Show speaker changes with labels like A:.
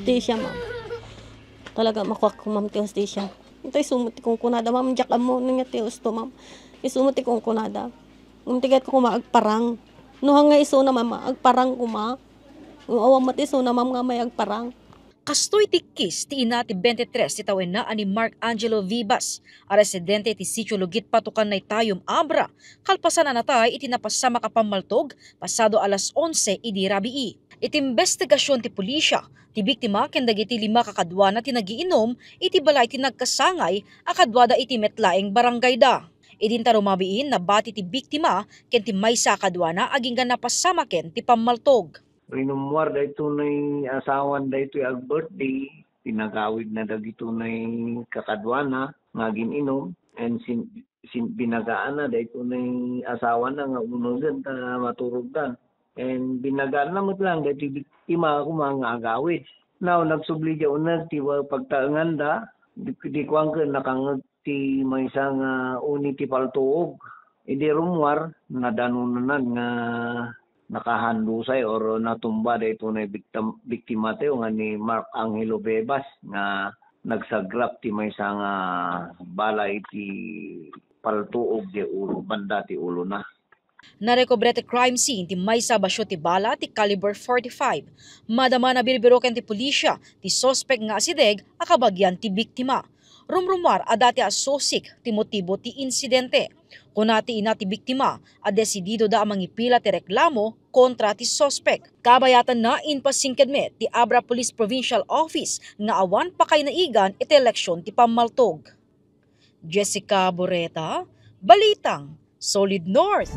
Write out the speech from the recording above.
A: hostisya, ma'am. Talaga makuha ko, ma'am, ti hostisya. Ito isumuti kong kunada, ma'am. Diyak mo nga ti hosto, ma'am. Isumuti kong kunada. Tigat ko maagparang. Nuhang nga iso na, ma'am, agparang ko, ma. Awang matiso na, ma'am, nga may agparang.
B: Kastoy tikis ti ina ti 23 ti tawen na ani Mark Angelo Vivas, a residente ti Sitio Lugit Patukan na Tayom Abra, kalpasan na natay iti napasama kapamaltog pasado alas 11 idi rabii. Iti investigasyon ti pulisya, ti biktima ken dagiti 5 kakadwana ti nagiinom iti balay ti nagkasangay a kadwada iti metlaeng barangay da. Idinta rumabiin na bati ti biktima ken ti maysa kadwana aging napasama ken ti pamaltog.
C: Rinumuar da ito na asawan da ito yung birthday, pinagawid na da ito na kakadwana, nga gininom, and binagaan na da ito na asawan na nga unugan ta maturog dan. And binagaan na mo lang da ito biktima ako mga agawid. Now, nagsubli dya unag, tiwa pagtaangan da, di ko ang nakangag ti may isang uni ti paltuog. Idi rumuar, nadanunan nga nakahandusay or natumba da ito na biktima tayo nga ni Mark Angelo Vivas nga nagsagrap ti may isang balay ti paltuog di ulo, banda ti ulo na.
B: Narekobre ti crime scene ti maysa basyo ti bala ti caliber 45. Madama na bilbiroken ti pulisya ti sospek nga asideg a kabagyan ti biktima. Rumrumar a dati asosik ti motibo ti insidente. Kunati ina ti biktima a desidido da mangipila ti reklamo kontra ti sospek. Kabayatan na inpasingkedmet ti Abra Police Provincial Office nga awan pa kay naigan iti eleksyon ti pamaltog. Jessica Boreta, Balitang Solid North.